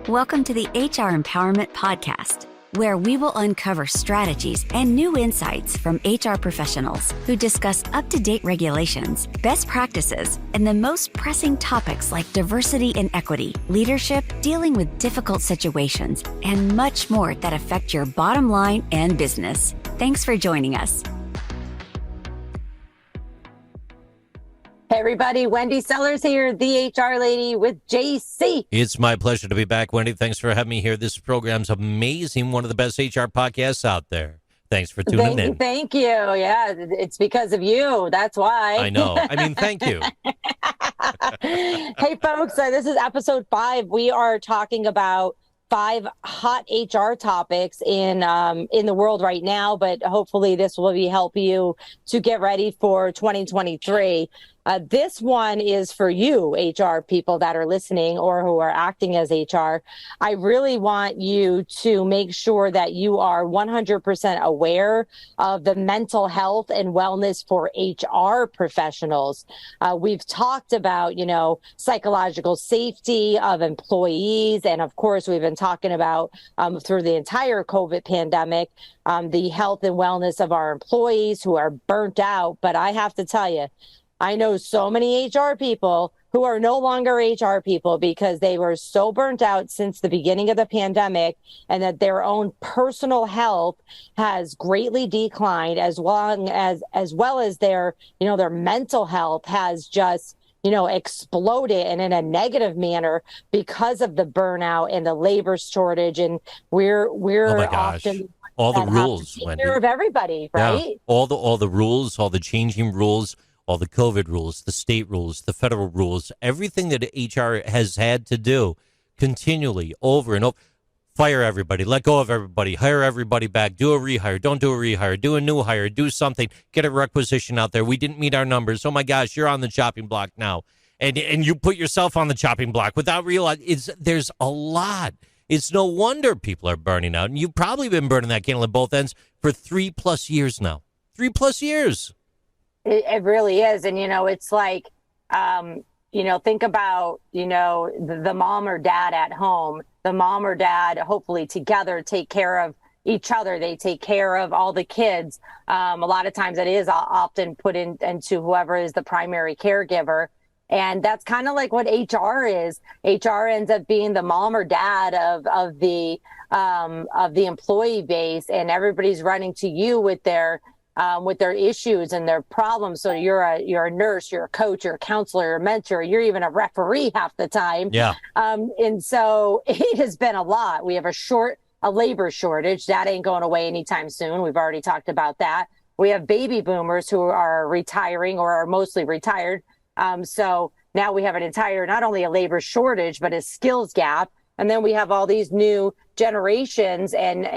Welcome to the HR Empowerment Podcast, where we will uncover strategies and new insights from HR professionals who discuss up-to-date regulations, best practices, and the most pressing topics like diversity and equity, leadership, dealing with difficult situations, and much more that affect your bottom line and business. Thanks for joining us. Hey everybody, Wendy Sellers here, the HR lady with JC. It's my pleasure to be back, Wendy. Thanks for having me here. This program's amazing. One of the best HR podcasts out there. Thanks for tuning in. Thank you. Yeah, it's because of you. That's why. I know. Thank you. Hey folks, this is episode 5. We are talking about 5 hot HR topics in the world right now, but hopefully this will help you to get ready for 2023. This one is for you, HR people that are listening or who are acting as HR. I really want you to make sure that you are 100% aware of the mental health and wellness for HR professionals. We've talked about, psychological safety of employees. And of course, we've been talking about through the entire COVID pandemic, the health and wellness of our employees who are burnt out. But I have to tell you, I know so many HR people who are no longer HR people because they were so burnt out since the beginning of the pandemic, and that their own personal health has greatly declined, as well as their mental health has just exploded and in a negative manner because of the burnout and the labor shortage. And we're often all the rules, Wendy, of everybody, right? Yeah. All the rules, all the changing rules, all the COVID rules, the state rules, the federal rules, everything that HR has had to do continually over and over. Fire everybody, let go of everybody, hire everybody back, do a rehire, don't do a rehire, do a new hire, do something, get a requisition out there. We didn't meet our numbers. Oh my gosh, you're on the chopping block now. And you put yourself on the chopping block without realizing there's a lot. It's no wonder people are burning out. And you've probably been burning that candle at both ends for 3+ years now. 3+ years. It really is. And, it's like, think about, the mom or dad at home. The mom or dad, hopefully together, take care of each other. They take care of all the kids. A lot of times it is often put into whoever is the primary caregiver. And that's kind of like what HR is. HR ends up being the mom or dad of the employee base, and everybody's running to you with their issues and their problems. So you're a nurse, you're a coach, you're a counselor, you're a mentor, you're even a referee half the time. Yeah. And so it has been a lot. We have a labor shortage that ain't going away anytime soon. We've already talked about that. We have baby boomers who are retiring or are mostly retired. So now we have not only a labor shortage, but a skills gap. And then we have all these new generations and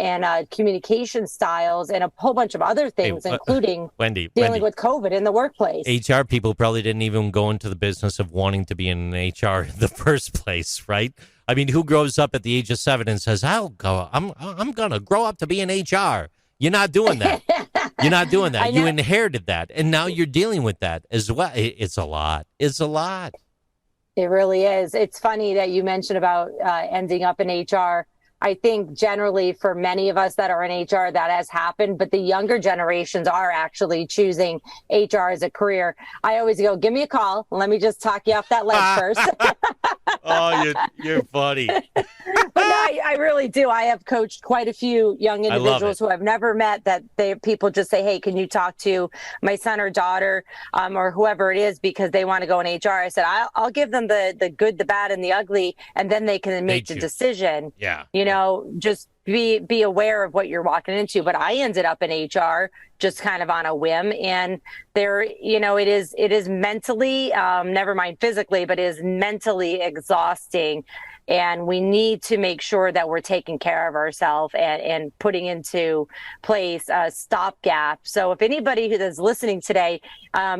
communication styles and a whole bunch of other things, including dealing with COVID in the workplace. HR people probably didn't even go into the business of wanting to be in HR in the first place, right? I mean, who grows up at the age of 7 and says, I'm going to grow up to be in HR? You're not doing that. You're not doing that. You inherited that. And now you're dealing with that as well. It's a lot. It's a lot. It really is. It's funny that you mentioned about ending up in HR. I think generally for many of us that are in HR, that has happened, but the younger generations are actually choosing HR as a career. I always go, give me a call. Let me just talk you off that ledge first. Oh, you're funny. But no, I really do. I have coached quite a few young individuals who I've never met that people just say, hey, can you talk to my son or daughter or whoever it is because they want to go in HR. I said, I'll give them the good, the bad, and the ugly, and then they can make the decision. Yeah. Just be aware of what you're walking into. But I ended up in HR just kind of on a whim. And there, it is mentally, never mind physically, but it is mentally exhausting. And we need to make sure that we're taking care of ourselves and putting into place a stopgap. So if anybody who is listening today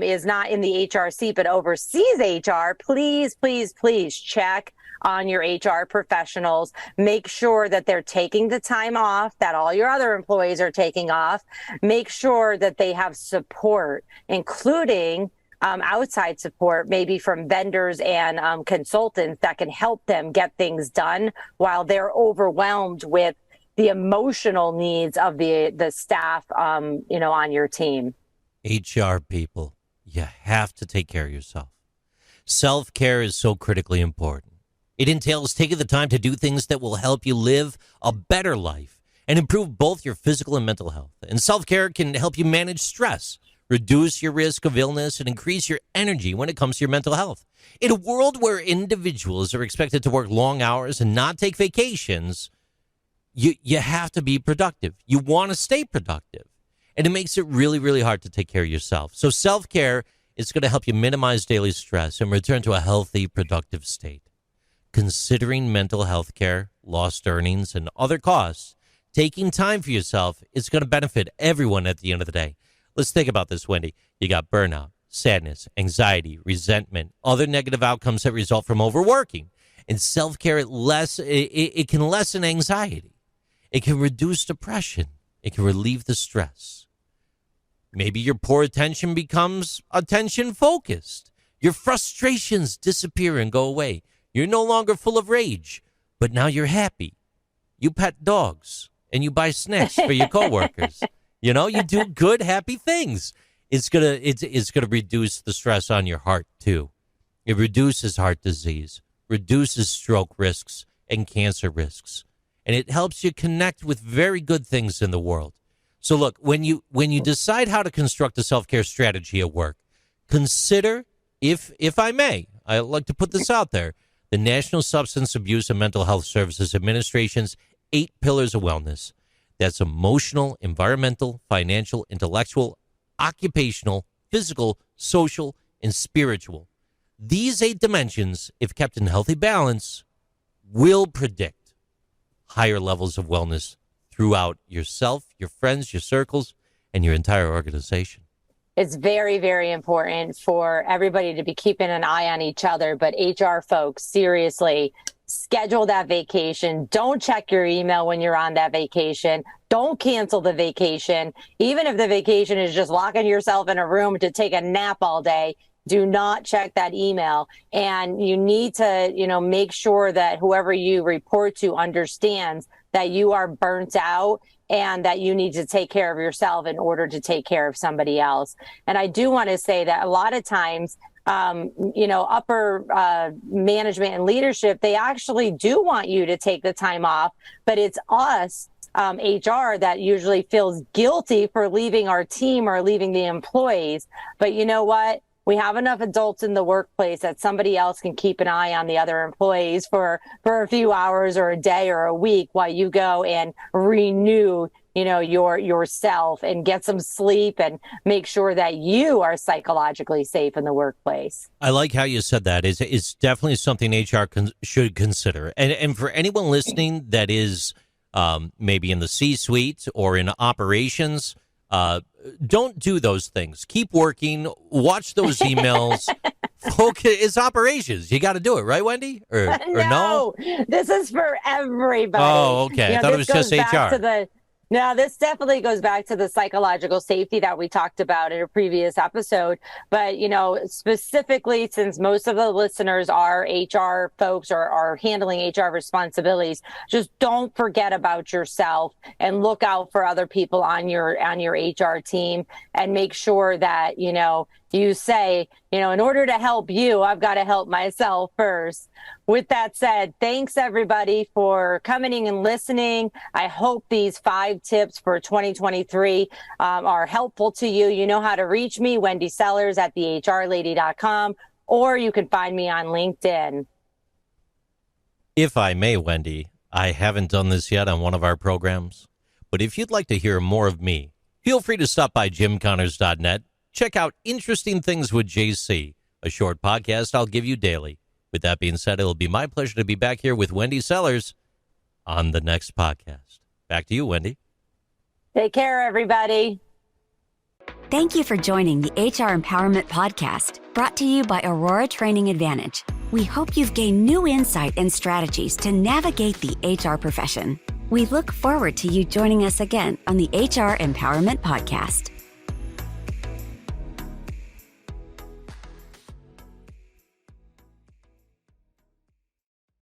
is not in the HR seat but oversees HR, please, please, please check on your HR professionals. Make sure that they're taking the time off, that all your other employees are taking off. Make sure that they have support, including outside support, maybe from vendors and consultants that can help them get things done while they're overwhelmed with the emotional needs of the staff, on your team. HR people, you have to take care of yourself. Self-care is so critically important. It entails taking the time to do things that will help you live a better life and improve both your physical and mental health. And self-care can help you manage stress, reduce your risk of illness, and increase your energy when it comes to your mental health. In a world where individuals are expected to work long hours and not take vacations, you have to be productive. You want to stay productive. And it makes it really, really hard to take care of yourself. So self-care is going to help you minimize daily stress and return to a healthy, productive state. Considering mental health care, lost earnings, and other costs, taking time for yourself is going to benefit everyone at the end of the day. Let's think about this, Wendy. You got burnout, sadness, anxiety, resentment, other negative outcomes that result from overworking. And self-care, it can lessen anxiety. It can reduce depression. It can relieve the stress. Maybe your poor attention becomes attention-focused. Your frustrations disappear and go away. You're no longer full of rage, but now you're happy. You pet dogs and you buy snacks for your coworkers. You do good, happy things. It's gonna reduce the stress on your heart too. It reduces heart disease, reduces stroke risks and cancer risks, and it helps you connect with very good things in the world. So look, when you decide how to construct a self-care strategy at work, consider, if I may, I'd like to put this out there, the National Substance Abuse and Mental Health Services Administration's 8 pillars of wellness. That's emotional, environmental, financial, intellectual, occupational, physical, social, and spiritual. These 8 dimensions, if kept in healthy balance, will predict higher levels of wellness throughout yourself, your friends, your circles, and your entire organization. It's very, very important for everybody to be keeping an eye on each other. But HR folks, seriously, schedule that vacation. Don't check your email when you're on that vacation. Don't cancel the vacation. Even if the vacation is just locking yourself in a room to take a nap all day, do not check that email. And you need to, make sure that whoever you report to understands that you are burnt out and that you need to take care of yourself in order to take care of somebody else. And I do want to say that a lot of times, upper management and leadership, they actually do want you to take the time off, but it's us, HR, that usually feels guilty for leaving our team or leaving the employees. But you know what? We have enough adults in the workplace that somebody else can keep an eye on the other employees for a few hours or a day or a week while you go and renew, yourself and get some sleep and make sure that you are psychologically safe in the workplace. I like how you said that. It's definitely something HR should consider. And for anyone listening that is maybe in the C-suite or in operations, don't do those things. Keep working. Watch those emails. Focus. It's operations. You got to do it, right, Wendy? Or no? This is for everybody. Oh, okay. I thought it was just HR. No, this definitely goes back to the psychological safety that we talked about in a previous episode. But, specifically, since most of the listeners are HR folks or are handling HR responsibilities, just don't forget about yourself and look out for other people on your HR team and make sure that, you say, in order to help you, I've got to help myself first. With that said, thanks everybody for coming in and listening. I hope these 5 tips for 2023 are helpful to you. You know how to reach me, Wendy Sellers at thehrlady.com, or you can find me on LinkedIn. If I may, Wendy, I haven't done this yet on one of our programs, but if you'd like to hear more of me, feel free to stop by jimconnors.net. Check out Interesting Things with JC, a short podcast I'll give you daily. With that being said, it'll be my pleasure to be back here with Wendy Sellers on the next podcast. Back to you, Wendy. Take care, everybody. Thank you for joining the HR Empowerment Podcast, brought to you by Aurora Training Advantage. We hope you've gained new insight and strategies to navigate the HR profession. We look forward to you joining us again on the HR Empowerment Podcast.